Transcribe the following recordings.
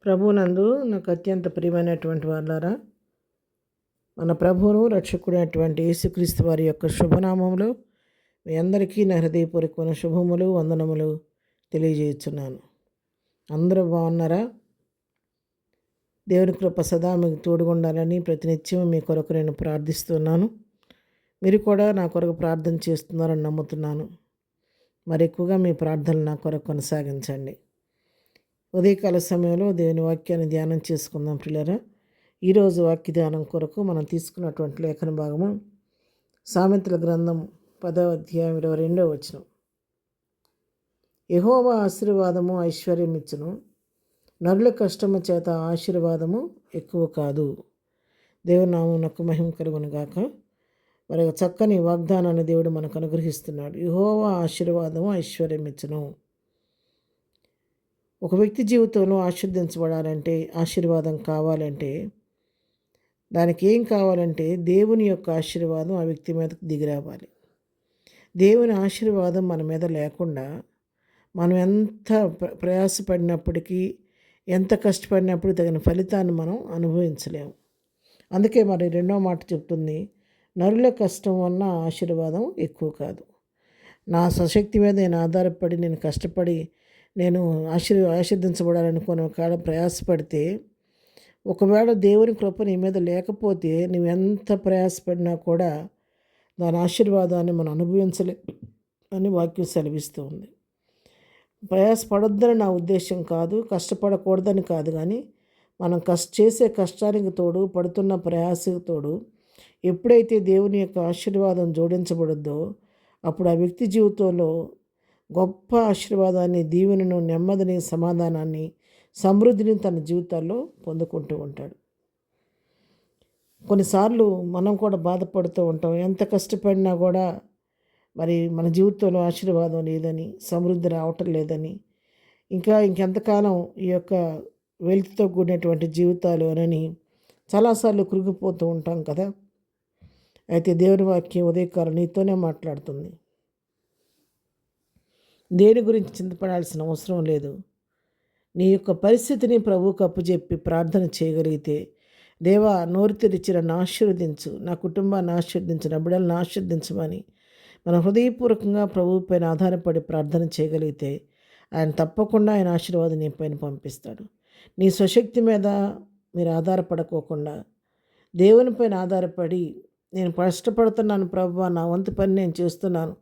ప్రభువునందు నాకు అత్యంత ప్రియమైనటువంటి వాళ్ళారా, మన ప్రభువును రక్షకుడైనటువంటి యేసుక్రీస్తు వారి యొక్క శుభనామంలో మీ అందరికీ నా హృదయపూర్వకమైన శుభములు వందనములు తెలియజేస్తున్నాను. అందరూ బాగున్నారా? దేవుని కృప సదా మీకు తోడుగుండాలని ప్రతినిత్యం మీ కొరకు నేను ప్రార్థిస్తున్నాను. మీరు కూడా నా కొరకు ప్రార్థన చేస్తున్నారని నమ్ముతున్నాను. మరి ఎక్కువగా మీ ప్రార్థనలు నా కొరకు కొనసాగించండి. ఉదయకాల సమయంలో దేవుని వాక్యాన్ని ధ్యానం చేసుకుందాం ప్రియులారా. ఈరోజు వాక్య ధ్యానం కొరకు మనం తీసుకున్నటువంటి లేఖన భాగము సామెతల గ్రంథం 10వ అధ్యాయం 22వ వచనం. యెహోవా ఆశీర్వాదము ఐశ్వర్యం ఇచ్చును, నరుల కష్టము చేత ఆశీర్వాదము ఎక్కువ కాదు. దేవుని నామమునకు మహిమ కలుగును గాక. మరి చక్కని వాగ్దానాన్ని దేవుడు మనకు అనుగ్రహిస్తున్నాడు. యెహోవా ఆశీర్వాదము ఐశ్వర్యం ఇచ్చును. ఒక వ్యక్తి జీవితంలో ఆశీర్వదించబడాలంటే, ఆశీర్వాదం కావాలంటే, దానికి ఏం కావాలంటే దేవుని యొక్క ఆశీర్వాదం ఆ వ్యక్తి మీదకి దిగిరావాలి. దేవుని ఆశీర్వాదం మన మీద లేకుండా మనం ఎంత ప్రయాసపడినప్పటికీ, ఎంత కష్టపడినప్పుడు తగిన ఫలితాన్ని మనం అనుభవించలేము. అందుకే మరి రెండో మాట చెప్తుంది, నరుల కష్టం వల్ల ఆశీర్వాదం ఎక్కువ కాదు. నా స్వశక్తి మీద నేను ఆధారపడి, నేను కష్టపడి నేను ఆశీర్వదించబడాలనుకుని ఒకవేళ ప్రయాసపడితే, ఒకవేళ దేవుని కృప నీ మీద లేకపోతే నువ్వెంత ప్రయాసపడినా కూడా దాని ఆశీర్వాదాన్ని మనం అనుభవించలే అని వాక్యం సెలవిస్తూ ఉంది. ప్రయాసపడొద్దని నా ఉద్దేశం కాదు, కష్టపడకూడదని కాదు, కానీ మనం చేసే కష్టానికి తోడు, పడుతున్న ప్రయాసకు తోడు ఎప్పుడైతే దేవుని యొక్క ఆశీర్వాదం జోడించబడుద్దో అప్పుడు ఆ వ్యక్తి జీవితంలో గొప్ప ఆశీర్వాదాన్ని, దీవెనను, నెమ్మదిని, సమాధానాన్ని, సమృద్ధిని తన జీవితాల్లో పొందుకుంటూ ఉంటాడు. కొన్నిసార్లు మనం కూడా బాధపడుతూ ఉంటాం. ఎంత కష్టపడినా కూడా మరి మన జీవితంలో ఆశీర్వాదం లేదని, సమృద్ధి రావటం లేదని, ఇంకెంతకాలం ఈ యొక్క వెల్త్తో కూడినటువంటి జీవితాలు అని చాలాసార్లు కృంగిపోతూ ఉంటాం కదా. అయితే దేవుని వాక్యం ఉదయకాలం నీతోనే మాట్లాడుతుంది. దేని గురించి చింతపడాల్సిన అవసరం లేదు. నీ యొక్క పరిస్థితిని ప్రభువుకు అప్పచెప్పి ప్రార్థన చేయగలిగితే, దేవా నోరు తెరిచి నన్ను ఆశీర్వదించు, నా కుటుంబాన్ని ఆశీర్వదించు, నా బిడ్డలను ఆశీర్వదించమని మన హృదయపూర్వకంగా ప్రభువు పైన ఆధారపడి ప్రార్థన చేయగలిగితే ఆయన తప్పకుండా ఆయన ఆశీర్వాదం నీ పైన పంపిస్తాడు. నీ స్వశక్తి మీద మీరు ఆధారపడకోకుండా దేవుని పైన ఆధారపడి, నేను కష్టపడుతున్నాను ప్రభువా, నా వంతు పని నేను చేస్తున్నాను,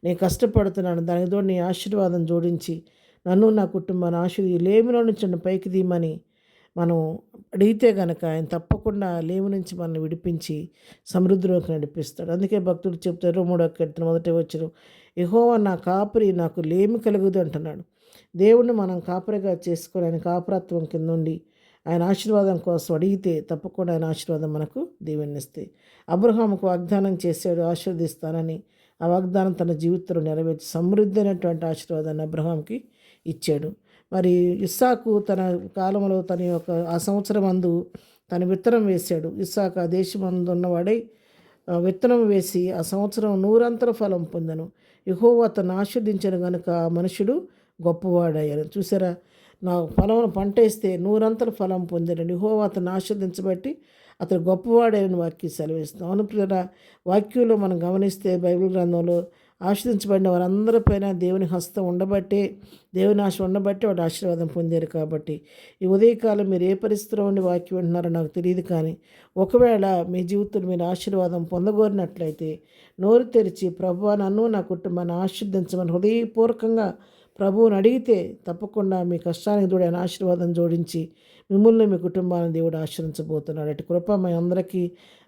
నేను కష్టపడుతున్నాను, దానికి తోడు నీ ఆశీర్వాదం జోడించి నన్ను, నా కుటుంబాన్ని లేమిలో నుంచి నన్ను పైకి తీయమని మనం అడిగితే కనుక ఆయన తప్పకుండా లేమి నుంచి మనల్ని విడిపించి సమృద్ధిలోకి నడిపిస్తాడు. అందుకే భక్తుడు చెప్తారు 3వ కీర్తన 1వ వచనం, యెహోవా నా కాపరి, నాకు లేమి కలుగుదు అంటున్నాడు. దేవుణ్ణి మనం కాపరిగా చేసుకొని ఆయన కాపరత్వం కింద ఉండి ఆయన ఆశీర్వాదం కోసం అడిగితే తప్పకుండా ఆయన ఆశీర్వాదం మనకు దీవెనిస్తాయి. అబ్రహాముకు వాగ్దానం చేశాడు ఆశీర్వదిస్తానని. ఆ వాగ్దానం తన జీవితంలో నెరవేర్చి సమృద్ధి అయినటువంటి ఆశీర్వాదాన్ని అబ్రహాంకి ఇచ్చాడు. మరి ఇస్సాకు తన కాలంలో తన యొక్క ఆ సంవత్సరం అందు తన విత్తనం వేశాడు. ఇస్సాకు ఆ దేశం అందు ఉన్నవాడై విత్తనం వేసి ఆ సంవత్సరం 100 ఫలం పొందను. యెహోవా అతను ఆశీర్వదించను కనుక ఆ మనుషుడు గొప్పవాడయ్యారు. చూసారా, నా పంట వేస్తే 100 ఫలం పొందాడు. యెహోవా అతను ఆశీర్వదించబట్టి అతను గొప్పవాడైన వాక్యం సెలవిస్తున్నాం. అవును ప్రియులారా, వాక్యంలో మనం గమనిస్తే బైబిల్ గ్రంథంలో ఆశీర్వదించబడిన వారందరిపైన దేవుని హస్తం ఉండబట్టే, దేవుని ఆశ ఉండబట్టే వాడు ఆశీర్వాదం పొందారు. కాబట్టి ఈ ఉదయకాలం మీరు ఏ పరిస్థితిలో ఉండి వాక్యం వింటున్నారో నాకు తెలియదు, కానీ ఒకవేళ మీ జీవితంలో మీరు ఆశీర్వాదం పొందగోరినట్లయితే నోరు తెరిచి ప్రభువా నన్ను, నా కుటుంబాన్ని ఆశీర్వదించమని హృదయపూర్వకంగా ప్రభువుని అడిగితే తప్పకుండా మీ కష్టానికి తోడు ఆయన ఆశీర్వాదం జోడించి మిమ్మల్ని, మీ కుటుంబాన్ని దేవుడు ఆశీర్వించబోతున్నాడు. అటు కృప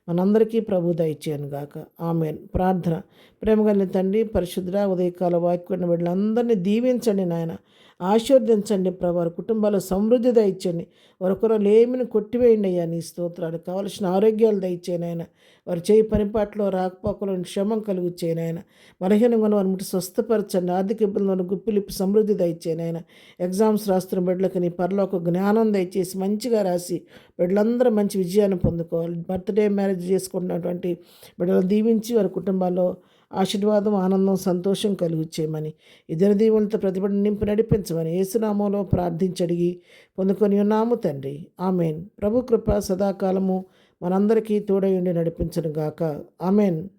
మనందరికీ ప్రభు దయచేయను గాక. ఆమేన్. ప్రార్థన. ప్రేమగల తండ్రి, పరిశుద్ధ ఉదయకాల వాక్యం బిడ్డలందరినీ దీవించండి నాయన, ఆశీర్వదించండి ప్రభు. వారి కుటుంబాల్లో సమృద్ధి దయచేయండి. వారొకరు లేమిని కొట్టివేయండి అయ్యా. నీ స్తోత్రాలు. కావలసిన ఆరోగ్యాలు దయచేయను ఆయన. వారు చేయి పనిపాట్లో రాకపోకలో క్షేమం కలుగు చేయను ఆయన. బలహీనంగా ఉన్న వారి ముట్టి స్వస్థపరచండి. ఆర్థిక ఇబ్బందులను గుప్పిలిప్పి సమృద్ధి దయచేయను ఆయన. ఎగ్జామ్స్ రాస్తున్న బిడ్డలకు నీ పరలోక జ్ఞానం దయచేసి మంచిగా రాసి బిడ్డలందరూ మంచి విజయాన్ని పొందుకోవాలి. బర్త్డే మ్యారేజ్ చేసుకుంటున్నటువంటి బిడ్డలను దీవించి వారి కుటుంబాల్లో ఆశీర్వాదం, ఆనందం, సంతోషం కలుగు చేయమని, ఇద్దరు దీవులతో ప్రతిభను నింపి నడిపించమని యేసునామంలో ప్రార్థించి అడిగి పొందుకొని ఉన్నాము తండ్రి. ఆమెన్. ప్రభు కృప సదాకాలము మనందరికీ తోడై ఉండి నడిపించును గాక. ఆమెన్.